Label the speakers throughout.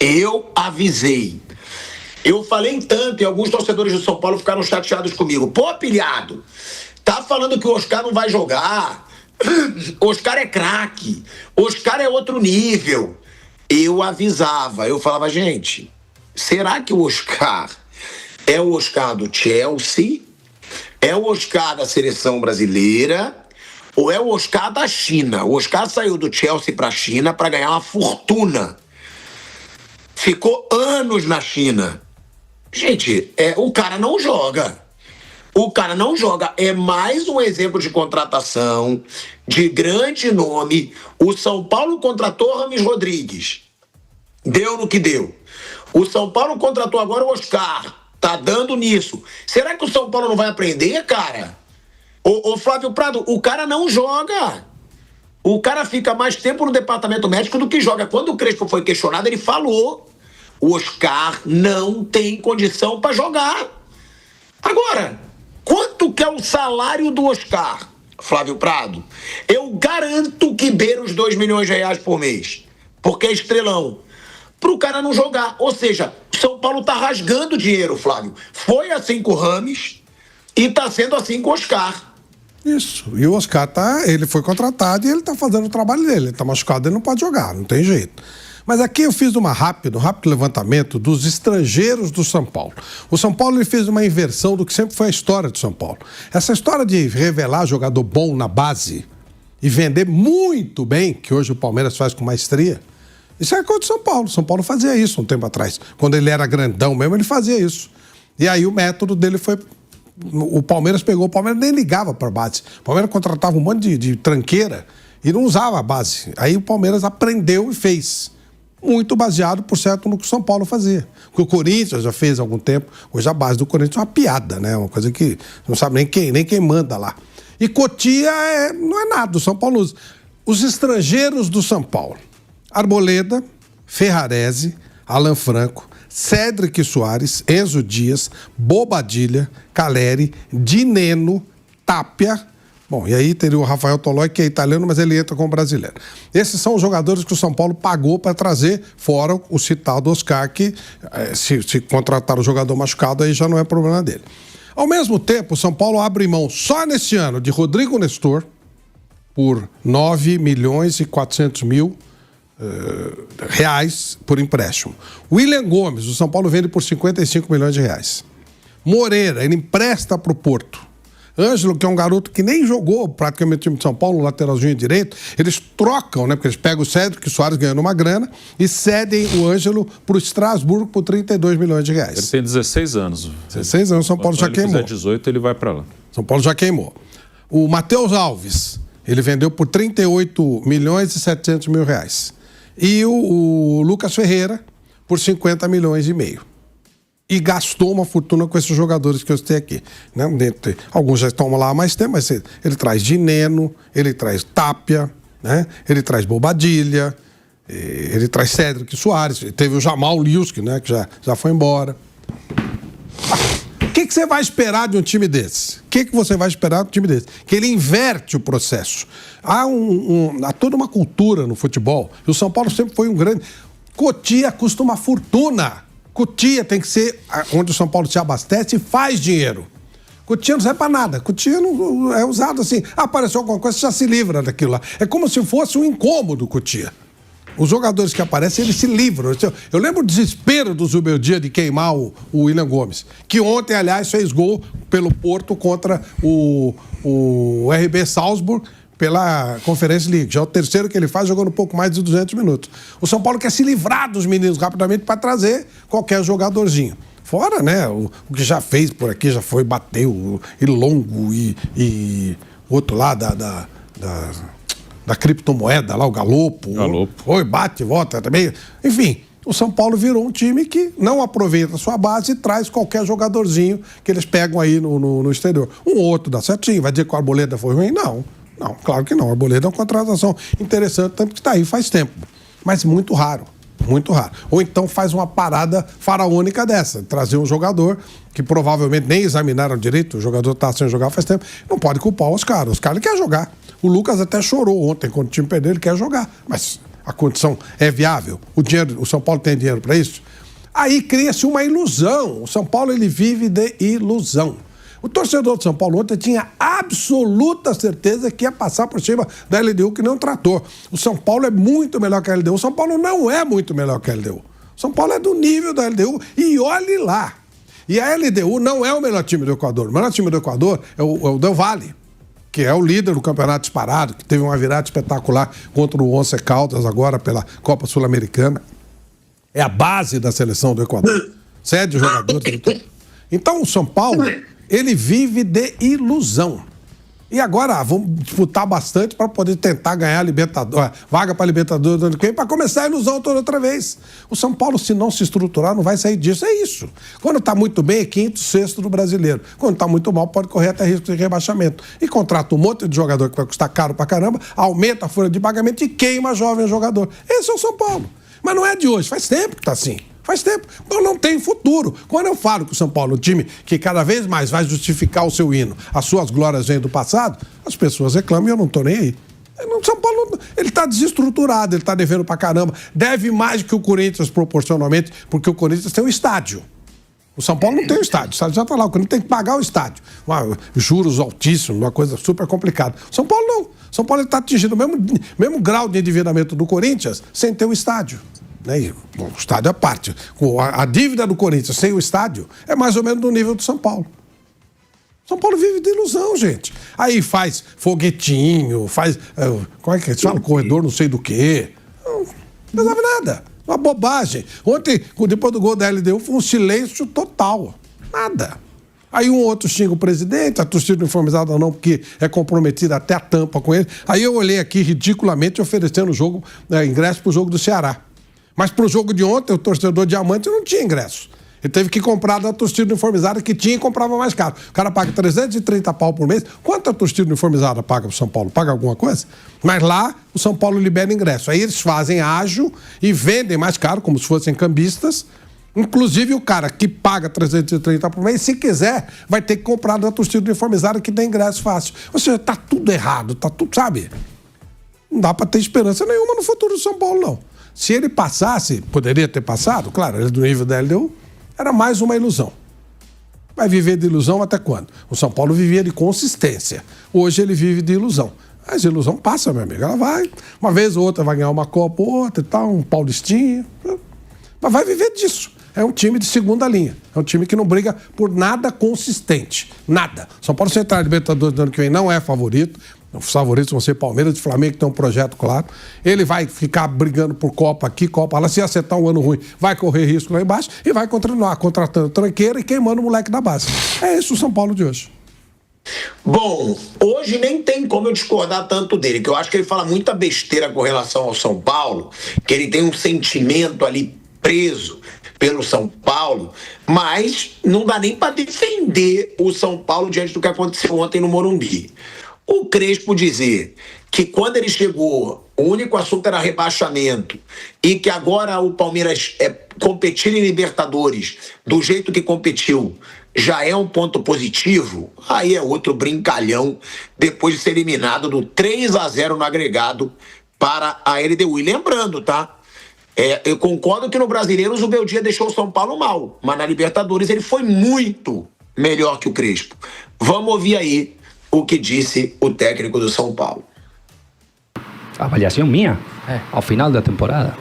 Speaker 1: Eu avisei. Eu falei tanto e alguns torcedores do São Paulo ficaram chateados comigo. Pô, pilhado, tá falando que o Oscar não vai jogar. Oscar é craque. Oscar é outro nível. Eu avisava. Eu falava, gente, será que o Oscar é o Oscar do Chelsea? É o Oscar da seleção brasileira? Ou é o Oscar da China? O Oscar saiu do Chelsea para a China para ganhar uma fortuna. Ficou anos na China. Gente, o cara não joga. O cara não joga. É mais um exemplo de contratação de grande nome. O São Paulo contratou Rames Rodrigues. Deu no que deu. O São Paulo contratou agora o Oscar. Tá dando nisso. Será que o São Paulo não vai aprender, cara? Ô Flávio Prado, o cara não joga. O cara fica mais tempo no departamento médico do que joga. Quando o Crespo foi questionado, ele falou: o Oscar não tem condição para jogar. Agora, quanto que é o salário do Oscar, Flávio Prado? Eu garanto que beira os 2 milhões de reais por mês. Porque é estrelão. Pro cara não jogar. Ou seja, o São Paulo tá rasgando dinheiro, Flávio. Foi assim com o Rames e tá sendo assim com o Oscar.
Speaker 2: Isso. E o Oscar ele foi contratado e ele tá fazendo o trabalho dele. Ele tá machucado, ele não pode jogar, não tem jeito. Mas aqui eu fiz um rápido levantamento dos estrangeiros do São Paulo. O São Paulo ele fez uma inversão do que sempre foi a história do São Paulo. Essa história de revelar jogador bom na base e vender muito bem, que hoje o Palmeiras faz com maestria, isso é coisa do São Paulo. O São Paulo fazia isso um tempo atrás. Quando ele era grandão mesmo, ele fazia isso. E aí o método dele foi... O Palmeiras pegou, o Palmeiras nem ligava para a base. O Palmeiras contratava um monte de tranqueira e não usava a base. Aí o Palmeiras aprendeu e fez. Muito baseado, por certo, no que o São Paulo fazia. O que o Corinthians já fez há algum tempo. Hoje a base do Corinthians é uma piada, né? Uma coisa que não sabe nem quem manda lá. E Cotia não é nada, o São Paulo usa. Os estrangeiros do São Paulo: Arboleda, Ferrarese, Alan Franco, Cédric Soares, Enzo Dias, Bobadilha, Caleri, Dineno, Tapia. Bom, e aí teria o Rafael Tolói, que é italiano, mas ele entra como brasileiro. Esses são os jogadores que o São Paulo pagou para trazer, fora o citado Oscar, que se contratar o jogador machucado, aí já não é problema dele. Ao mesmo tempo, o São Paulo abre mão só nesse ano de Rodrigo Nestor por 9 milhões e 400 mil reais por empréstimo. William Gomes, o São Paulo vende por 55 milhões de reais. Moreira, ele empresta para o Porto. Ângelo, que é um garoto que nem jogou praticamente o time de São Paulo, lateralzinho direito, eles trocam, né? Porque eles pegam o Cédric Soares ganhando uma grana e cedem o Ângelo para o Estrasburgo por 32 milhões de reais.
Speaker 3: Ele tem 16 anos.
Speaker 2: 16 anos, São Paulo já queimou.
Speaker 3: Se ele fizer 18, ele vai para lá.
Speaker 2: São Paulo já queimou. O Matheus Alves, ele vendeu por 38 milhões e 700 mil reais. E o Lucas Ferreira por 50 milhões e meio. E gastou uma fortuna com esses jogadores que eu citei aqui. Né? Alguns já estão lá há mais tempo, mas ele traz Dineno, ele traz Tapia, né? Ele traz Bobadilha, ele traz Cédric Soares, teve o Jamal Liuski, né? Que já foi embora. O que você vai esperar de um time desse? O que você vai esperar de um time desse? Que ele inverte o processo. Há toda uma cultura no futebol, e o São Paulo sempre foi um grande... Cotia custa uma fortuna. Cotia tem que ser onde o São Paulo se abastece e faz dinheiro. Cotia não serve pra nada. Cotia não é usado assim. Apareceu alguma coisa, você já se livra daquilo lá. É como se fosse um incômodo, Cotia. Os jogadores que aparecem, eles se livram. Eu lembro o desespero do Zubeldia de queimar o William Gomes, que ontem, aliás, fez gol pelo Porto contra o RB Salzburg, pela Conference League. Já é o terceiro que ele faz, jogando um pouco mais de 200 minutos. O São Paulo quer se livrar dos meninos rapidamente para trazer qualquer jogadorzinho. Fora, né, o que já fez por aqui, já foi, bateu, e Longo, e outro lá da criptomoeda lá, o Galopo. Foi, bate, volta também. Enfim, o São Paulo virou um time que não aproveita a sua base e traz qualquer jogadorzinho que eles pegam aí no exterior. Um outro dá certinho, vai dizer que o Arboleda foi ruim? Não. Não, claro que não. O Arboleda é uma contratação interessante, tanto que está aí faz tempo. Mas muito raro, muito raro. Ou então faz uma parada faraônica dessa, trazer um jogador que provavelmente nem examinaram direito, o jogador está sem jogar faz tempo, não pode culpar o Oscar. O Oscar ele quer jogar. O Lucas até chorou ontem quando o time perdeu, ele quer jogar. Mas A condição é viável? O São Paulo tem dinheiro para isso? Aí cria-se uma ilusão. O São Paulo, ele vive de ilusão. O torcedor de São Paulo ontem tinha absoluta certeza que ia passar por cima da LDU, que não tratou. O São Paulo é muito melhor que a LDU. O São Paulo não é muito melhor que a LDU. O São Paulo é do nível da LDU e olhe lá. E a LDU não é o melhor time do Equador. O melhor time do Equador é o Del Valle, que é o líder do campeonato disparado, que teve uma virada espetacular contra o Once Caldas agora pela Copa Sul-Americana. É a base da seleção do Equador. Cede jogadores. Então o São Paulo, ele vive de ilusão. E agora vamos disputar bastante para poder tentar ganhar a Libertadores, vaga para a Libertadores do ano que vem, para começar a ilusão toda outra vez. O São Paulo, se não se estruturar, não vai sair disso. É isso. Quando está muito bem, é quinto, sexto do brasileiro. Quando está muito mal, pode correr até risco de rebaixamento. E contrata um monte de jogador que vai custar caro para caramba, aumenta a folha de pagamento e queima jovem jogador. Esse é o São Paulo. Mas não é de hoje, faz tempo que está assim. Faz tempo. Então não tem futuro. Quando eu falo que o São Paulo é um time que cada vez mais vai justificar o seu hino, as suas glórias vêm do passado, as pessoas reclamam e eu não estou nem aí. O São Paulo, ele está desestruturado, ele está devendo pra caramba. Deve mais que o Corinthians proporcionalmente, porque o Corinthians tem um estádio. O São Paulo não tem um estádio. O estádio já está lá. O Corinthians tem que pagar o estádio. Juros altíssimos, uma coisa super complicada. O São Paulo não. O São Paulo está atingindo o mesmo grau de endividamento do Corinthians sem ter o estádio. Bom, o estádio é parte. A dívida do Corinthians sem o estádio é mais ou menos do nível do São Paulo. São Paulo vive de ilusão, gente. Aí faz foguetinho, faz. Como é que fala? Corredor não sei do quê. Não resolve nada. Uma bobagem. Ontem, depois do gol da LDU, foi um silêncio total. Nada. Aí um outro xinga o presidente, a torcida uniformizada não, porque é comprometida até a tampa com ele. Aí eu olhei aqui ridiculamente oferecendo ingresso para o jogo do Ceará. Mas para o jogo de ontem, o torcedor diamante não tinha ingresso. Ele teve que comprar da torcida uniformizada que tinha e comprava mais caro. O cara paga 330 pau por mês. Quanto a torcida uniformizada paga para o São Paulo? Paga alguma coisa? Mas lá, o São Paulo libera ingresso. Aí eles fazem ágio e vendem mais caro, como se fossem cambistas. Inclusive o cara que paga 330 por mês, se quiser, vai ter que comprar da torcida uniformizada que tem ingresso fácil. Ou seja, tá tudo errado, tá tudo, sabe? Não dá para ter esperança nenhuma no futuro do São Paulo, não. Se ele passasse, poderia ter passado, claro, ele é do nível da LDU, era mais uma ilusão. Vai viver de ilusão até quando? O São Paulo vivia de consistência. Hoje ele vive de ilusão. Mas a ilusão passa, meu amigo. Ela vai, uma vez ou outra vai ganhar uma Copa, outra e tal, um Paulistinha. Mas vai viver disso. É um time de segunda linha. É um time que não briga por nada consistente. Nada. São Paulo Central Libertadores do ano que vem não é favorito. Os favoritos vão ser Palmeiras e Flamengo, que tem um projeto claro. Ele vai ficar brigando por Copa aqui, Copa lá. Se acertar um ano ruim, vai correr risco lá embaixo e vai continuar contratando tranqueira e queimando o moleque da base. É esse o São Paulo de hoje.
Speaker 1: Bom, hoje nem tem como eu discordar tanto dele, que eu acho que ele fala muita besteira com relação ao São Paulo, que ele tem um sentimento ali preso pelo São Paulo, mas não dá nem para defender o São Paulo diante do que aconteceu ontem no Morumbi. O Crespo dizer que quando ele chegou, o único assunto era rebaixamento e que agora o Palmeiras competir em Libertadores do jeito que competiu já é um ponto positivo, aí é outro brincalhão depois de ser eliminado do 3-0 no agregado para a LDU. E lembrando, tá? Eu concordo que no Brasileiro o Zubeldia deixou o São Paulo mal, mas na Libertadores ele foi muito melhor que o Crespo. Vamos ouvir aí o que disse o técnico do São Paulo.
Speaker 4: Avaliación mía, al final da temporada.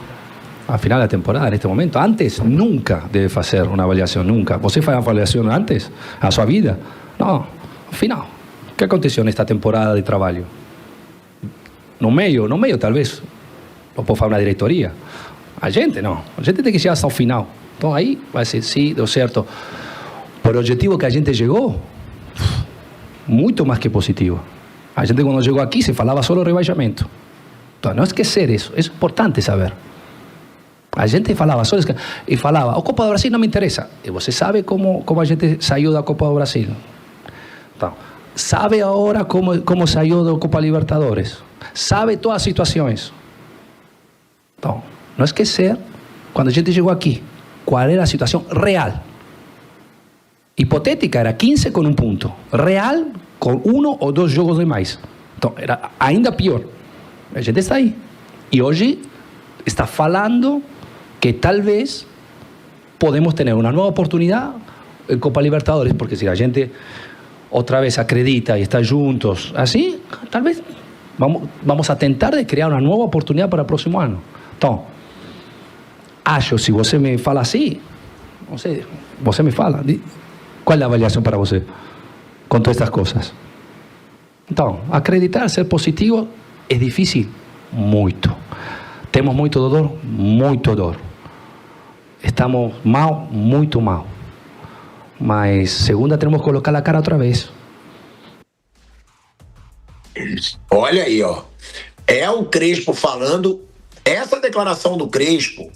Speaker 4: Al final da temporada, neste momento. Antes, nunca deve fazer uma avaliação, nunca. Você faz uma avaliação antes, a sua vida? Não, ao final. O que aconteceu nesta temporada de trabalho? No meio talvez. Ou pode falar na diretoria. A gente não. A gente tem que chegar até o final. Então aí vai ser, sim, deu certo. Por objetivo que a gente chegou, muito mais que positivo. A gente quando chegou aqui se falava só do rebaixamento. Então não esquecer isso, é importante saber. A gente falava só e falava, a Copa do Brasil não me interessa. E você sabe como a gente saiu da Copa do Brasil. Então, sabe agora como saiu da Copa Libertadores. Sabe todas as situações. Então, não esquecer, quando a gente chegou aqui, qual era a situação real. Hipotética era 15 com um ponto. Real, com 1 ou 2 jogos de mais. Então, era ainda pior. A gente está aí. E hoje, está falando que tal vez podemos tener una nueva oportunidad en Copa Libertadores, porque si la gente otra vez acredita y está juntos así, tal vez vamos a tentar de criar uma nova oportunidade para o próximo ano. Então, acho, se você me fala assim, não sei, você me fala, qual é a avaliação para você com todas estas coisas? Então, acreditar, ser positivo é difícil, muito. Temos muito dor. Estamos mal, muito mal. Mas segunda temos que colocar a cara outra vez.
Speaker 1: Olha aí, ó. É o Crespo falando. Essa declaração do Crespo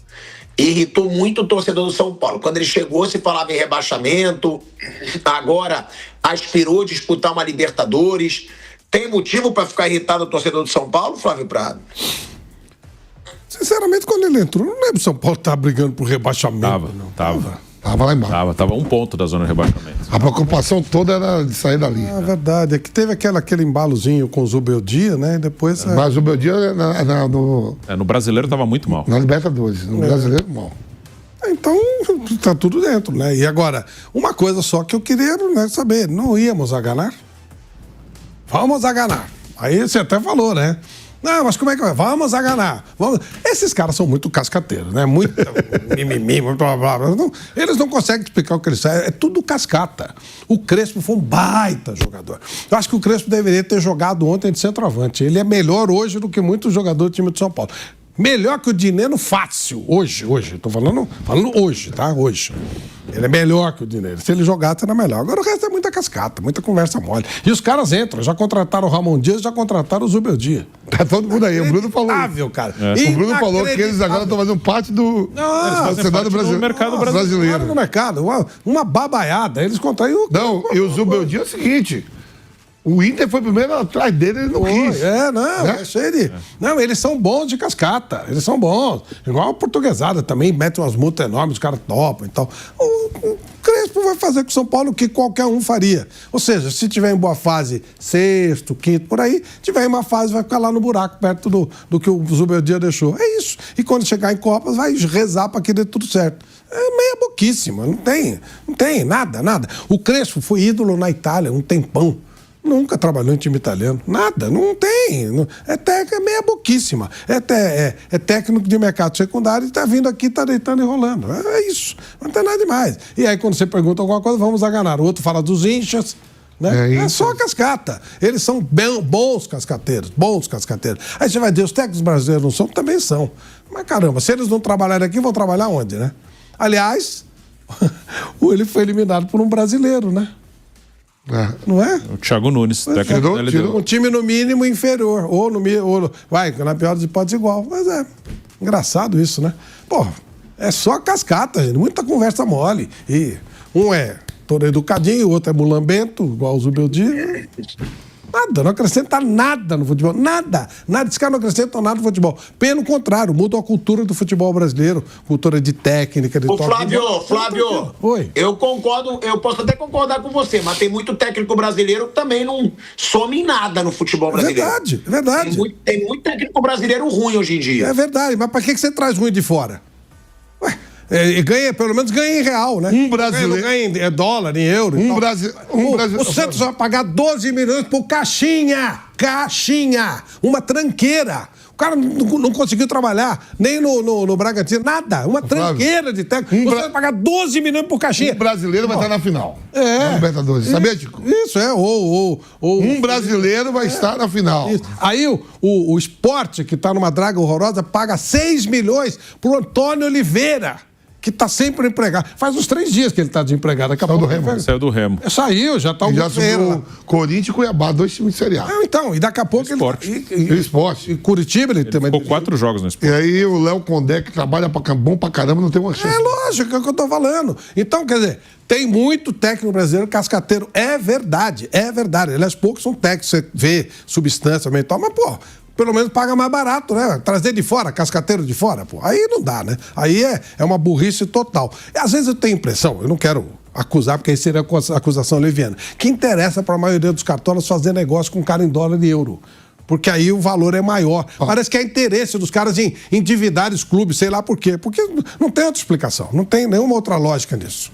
Speaker 1: irritou muito o torcedor do São Paulo. Quando ele chegou, se falava em rebaixamento. Agora aspirou disputar uma Libertadores. Tem motivo para ficar irritado o torcedor do São Paulo, Flávio Prado?
Speaker 2: Sinceramente, quando ele entrou, não lembro se o São Paulo estava brigando por rebaixamento.
Speaker 3: Tava
Speaker 2: lá embaixo.
Speaker 3: Tava 1 ponto da zona de rebaixamento.
Speaker 2: A preocupação toda era de sair dali. É verdade. É que teve aquele embalozinho com o Zubeldia, né? Depois.
Speaker 5: Mas o Zubeldia
Speaker 3: no brasileiro tava muito mal.
Speaker 5: Na Libertadores. No brasileiro, mal.
Speaker 2: Então, tá tudo dentro, né? E agora, uma coisa só que eu queria, né, saber: não íamos a ganhar? Vamos a ganhar. Aí você até falou, né? Não, mas como é que vai? Vamos a ganhar. Esses caras são muito cascateiros, né? Muito mimimi, muito blá, blá, blá. Não, eles não conseguem explicar o que eles sabem. É tudo cascata. O Crespo foi um baita jogador. Eu acho que o Crespo deveria ter jogado ontem de centroavante. Ele é melhor hoje do que muitos jogadores do time de São Paulo. Melhor que o Dineno fácil. Hoje. Tô falando hoje, tá? Hoje. Ele é melhor que o Dineno. Se ele jogasse, era melhor. Agora o resto é muita cascata, muita conversa mole. E os caras entram. Já contrataram o Ramon Dias, já contrataram o Zubeldia.
Speaker 5: Tá todo mundo aí. O Bruno falou.
Speaker 2: Cara.
Speaker 5: O Bruno falou que eles agora estão fazendo parte do cenário brasileiro.
Speaker 3: Mercado brasileiro.
Speaker 2: No mercado. Uma babaiada. Eles contraíram.
Speaker 5: Não, e o Zubeldia é o seguinte. O Inter foi primeiro atrás dele, ele não quis.
Speaker 2: É cheio de... Não, eles são bons de cascata. Eles são bons. Igual a portuguesada também, mete umas multas enormes, os caras topam e tal. O Crespo vai fazer com o São Paulo o que qualquer um faria. Ou seja, se tiver em boa fase, sexto, quinto, por aí, tiver em má fase, vai ficar lá no buraco, perto do que o Zubeldia deixou. É isso. E quando chegar em Copas, vai rezar para que dê tudo certo. É meia boquíssima, não tem nada. O Crespo foi ídolo na Itália um tempão. Nunca trabalhou em time italiano. Nada, não tem. É meia boquíssima. É técnico de mercado secundário e tá vindo aqui, tá deitando e rolando. É isso. Não tem nada demais. E aí, quando você pergunta alguma coisa, vamos a ganhar. O outro fala dos inchas. Né? É só cascata. Eles são bons cascateiros. Aí você vai dizer, os técnicos brasileiros não são? Também são. Mas caramba, se eles não trabalharem aqui, vão trabalhar onde, né? Aliás, ele foi eliminado por um brasileiro, né? Não é?
Speaker 3: O Thiago Nunes, técnico da LDU.
Speaker 2: Um time no mínimo inferior. Ou vai, na pior das hipóteses, igual. Mas é engraçado isso, né? Pô, é só cascata, gente. Muita conversa mole. E um é todo educadinho, o outro é mulambento, igual o Zubeldia. Nada, não acrescenta nada no futebol. Nada. Esse cara não acrescenta nada no futebol. Pelo contrário, muda a cultura do futebol brasileiro. Cultura de técnica, de toque.
Speaker 1: Flávio,
Speaker 2: oi.
Speaker 1: Eu concordo, eu posso até concordar com você, mas tem muito técnico brasileiro que também não some em nada no futebol brasileiro.
Speaker 2: É verdade.
Speaker 1: Tem muito técnico brasileiro ruim hoje em dia.
Speaker 2: É verdade, mas pra que você traz ruim de fora? Ué. Pelo menos ganha em real, né?
Speaker 5: Um brasileiro.
Speaker 2: Ganha em dólar, em euro. O Santos vai pagar 12 milhões por caixinha. Uma tranqueira. O cara não conseguiu trabalhar, nem no Bragantino, nada. Uma tranqueira de técnico. Você vai pagar 12 milhões por caixinha.
Speaker 5: Um brasileiro vai estar na final. Na Libertadores. Sabia, Tico?
Speaker 2: Isso,
Speaker 5: um brasileiro vai estar na final.
Speaker 2: Isso. Aí o Sport, que está numa draga horrorosa, paga 6 milhões pro Antônio Oliveira, que tá sempre empregado. Faz uns 3 dias que ele tá desempregado.
Speaker 3: Saiu do Remo.
Speaker 2: Saiu, já tá um
Speaker 5: já subiu Corinthians e Cuiabá, 2 times de Série A.
Speaker 2: Então, e daqui a pouco
Speaker 5: ele... Esporte.
Speaker 2: E Curitiba ele também...
Speaker 3: Ficou 4 jogos no Esporte.
Speaker 5: E aí o Léo Condé, que trabalha bom pra caramba, não tem uma chance.
Speaker 2: É lógico, é o que eu tô falando. Então, quer dizer, tem muito técnico brasileiro cascateiro. É verdade. Aliás, poucos são técnicos, você vê substância mental, mas, pô, pelo menos paga mais barato, né? Trazer de fora, cascateiro de fora, pô. Aí não dá, né? Aí é uma burrice total. E às vezes eu tenho impressão, eu não quero acusar, porque aí seria acusação leviana, que interessa para a maioria dos cartolas fazer negócio com cara em dólar e euro. porque aí o valor é maior. Parece que é interesse dos caras em endividar os clubes, sei lá por quê. Porque não tem outra explicação, não tem nenhuma outra lógica nisso.